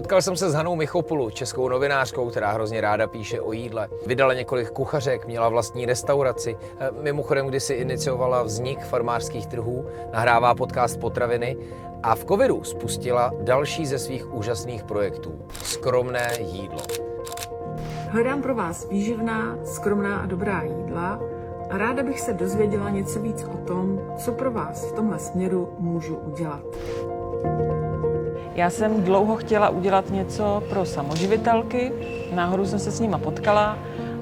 Potkal jsem se s Hanou Michopulu, českou novinářkou, která hrozně ráda píše o jídle. Vydala několik kuchařek, měla vlastní restauraci. Mimochodem kdysi iniciovala vznik farmářských trhů, nahrává podcast Potraviny a v covidu spustila další ze svých úžasných projektů. Skromné jídlo. Hledám pro vás výživná, skromná a dobrá jídla a ráda bych se dozvěděla něco víc o tom, co pro vás v tomhle směru můžu udělat. Já jsem dlouho chtěla udělat něco pro samoživitelky, náhodou jsem se s nima potkala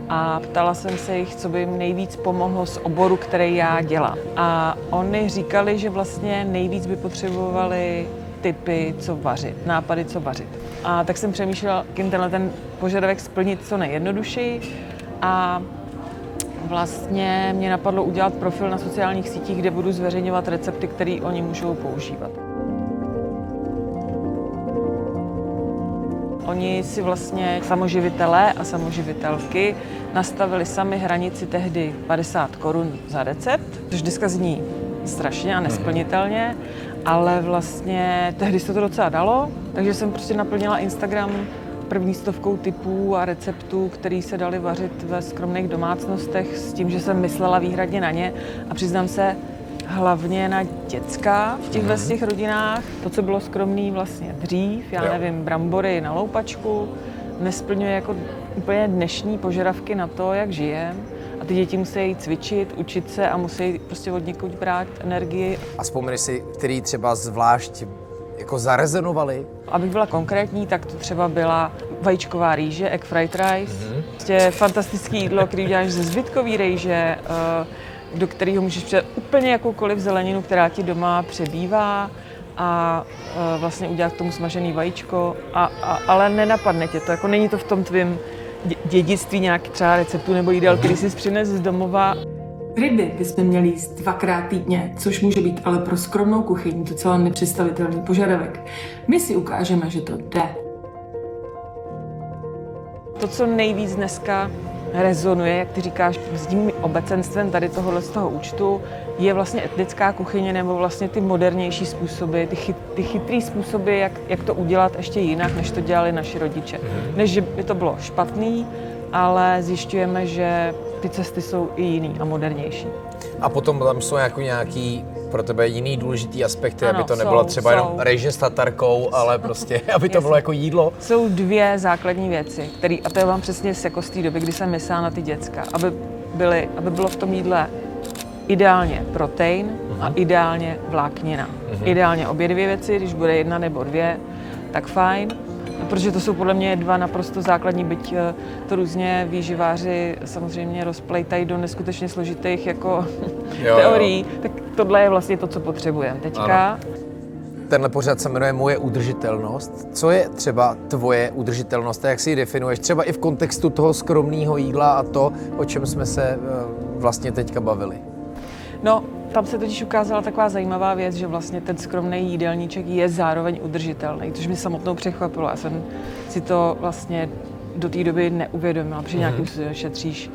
a ptala jsem se jich, co by jim nejvíc pomohlo z oboru, který já dělám. A oni říkali, že vlastně nejvíc by potřebovali tipy, co vařit, nápady, co vařit. A tak jsem přemýšlela, jak jim ten požadavek splnit co nejjednodušeji a vlastně mě napadlo udělat profil na sociálních sítích, kde budu zveřejňovat recepty, které oni můžou používat. Oni si vlastně samoživitelé a samoživitelky nastavili sami hranici tehdy 50 korun za recept, což dneska zní strašně a nesplnitelně, ale vlastně tehdy se to docela dalo, takže jsem prostě naplnila Instagram první 100 tipů a receptů, které se daly vařit ve skromných domácnostech s tím, že jsem myslela výhradně na ně a přiznám se, hlavně na děcka v těch rodinách. To, co bylo skromný vlastně dřív, já nevím, brambory na loupačku, nesplňuje jako úplně dnešní požadavky na to, jak žijem. A ty děti musí cvičit, učit se a musí prostě od někud brát energii. A vzpomeni si, který třeba zvlášť jako zarezonovali? Abych byla konkrétní, tak to třeba byla vajíčková rýže, egg fried rice. Prostě fantastické jídlo, který děláš ze zbytkový rejže, do kterého můžeš přidat úplně jakoukoliv zeleninu, která ti doma přebývá a vlastně udělat k tomu smažený vajíčko, ale nenapadne tě to, jako není to v tom tvým dědictví nějaký třeba receptu nebo jídel, který jsi přines z domova. Ryby bychom měli jíst 2krát týdně, což může být ale pro skromnou kuchyň docela nepředstavitelný požadavek. My si ukážeme, že to jde. To, co nejvíc dneska rezonuje, jak ty říkáš, s tím obecenstvem tady tohohle z toho účtu, je vlastně etnická kuchyně nebo vlastně ty modernější způsoby, ty chytrý způsoby, jak to udělat ještě jinak, než to dělali naši rodiče. Než že by to bylo špatný, ale zjišťujeme, že ty cesty jsou i jiný a modernější. A potom tam jsou jako nějaký pro tebe jiný důležitý aspekty, ano, aby to nebylo třeba jenom rejže s tatarkou, ale prostě, aby to bylo jako jídlo. Jsou dvě základní věci, a to je vám přesně jako z té doby, kdy jsem myslela na ty děcka, aby bylo v tom jídle ideálně protein a ideálně vláknina. Ideálně obě dvě věci, když bude jedna nebo dvě, tak fajn. Protože to jsou podle mě dva naprosto základní, byť to různě výživáři samozřejmě rozplejtají do neskutečně složitých jako teorií, tak tohle je vlastně to, co potřebujeme teďka. Ano. Tenhle pořad se jmenuje Moje udržitelnost. Co je třeba tvoje udržitelnost a jak si ji definuješ? Třeba i v kontextu toho skromného jídla a to, o čem jsme se vlastně teďka bavili. No, tam se totiž ukázala taková zajímavá věc, že vlastně ten skromný jídelníček je zároveň udržitelný, což mě samotnou překvapilo. Já jsem si to vlastně do té doby neuvědomila, protože nějakým šetříš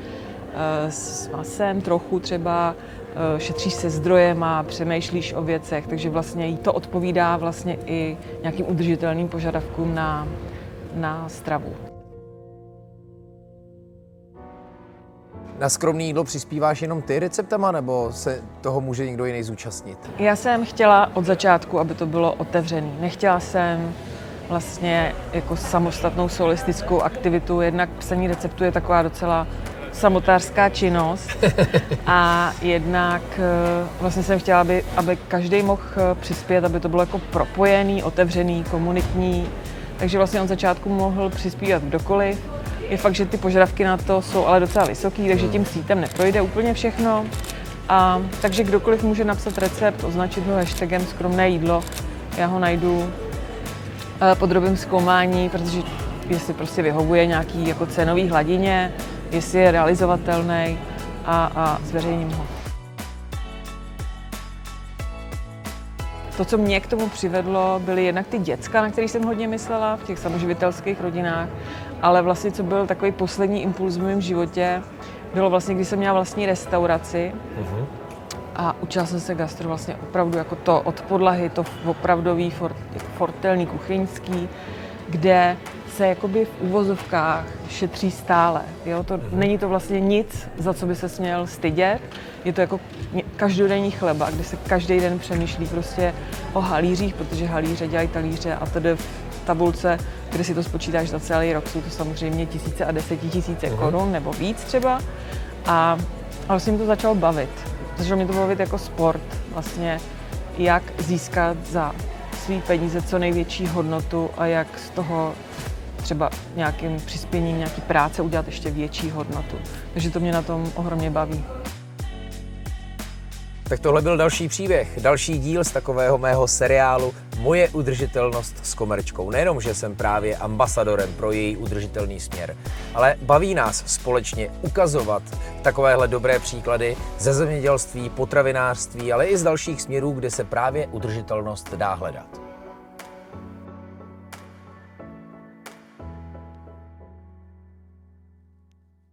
s masem trochu třeba, šetříš se zdrojema, přemýšlíš o věcech, takže vlastně jí to odpovídá vlastně i nějakým udržitelným požadavkům na stravu. Na skromné jídlo přispíváš jenom ty receptama, nebo se toho může někdo jiný zúčastnit? Já jsem chtěla od začátku, aby to bylo otevřený. Nechtěla jsem vlastně jako samostatnou solistickou aktivitu, jednak psaní receptu je taková docela samotářská činnost a jednak vlastně jsem chtěla, aby každý mohl přispět, aby to bylo jako propojený, otevřený, komunitní, takže vlastně od začátku mohl přispívat kdokoliv. Je fakt, že ty požadavky na to jsou ale docela vysoký, takže tím sítem neprojde úplně všechno. Takže kdokoliv může napsat recept, označit ho hashtagem skromné jídlo. Já ho najdu, podrobím zkoumání, protože jestli prostě vyhovuje nějaký jako cenový hladině, jestli je realizovatelný a zveřejním ho. To, co mě k tomu přivedlo, byly jednak ty děcka, na které jsem hodně myslela v těch samoživitelských rodinách, ale vlastně, co byl takový poslední impuls v mém životě, bylo vlastně, když jsem měla vlastní restauraci a učila jsem se gastro vlastně opravdu jako to od podlahy, to opravdový fortelný kuchyňský, kde se jakoby v uvozovkách šetří stále. Jo? Není to vlastně nic, za co by se směl stydět. Je to jako každodenní chleba, kde se každý den přemýšlí prostě o halířích, protože halíře dělají talíře a tedy v tabulce, kde si to spočítáš za celý rok, jsou to samozřejmě tisíce a desetitisíce korun nebo víc třeba. A vlastně mi to začalo bavit. Začalo mě to bavit jako sport, vlastně jak získat za svý peníze co největší hodnotu a jak z toho třeba nějakým přispěním nějaký práce udělat ještě větší hodnotu. Takže to mě na tom ohromně baví. Tak tohle byl další příběh, další díl z takového mého seriálu Moje udržitelnost s komerčkou. Nejenom, že jsem právě ambasadorem pro její udržitelný směr, ale baví nás společně ukazovat takovéhle dobré příklady ze zemědělství, potravinářství, ale i z dalších směrů, kde se právě udržitelnost dá hledat.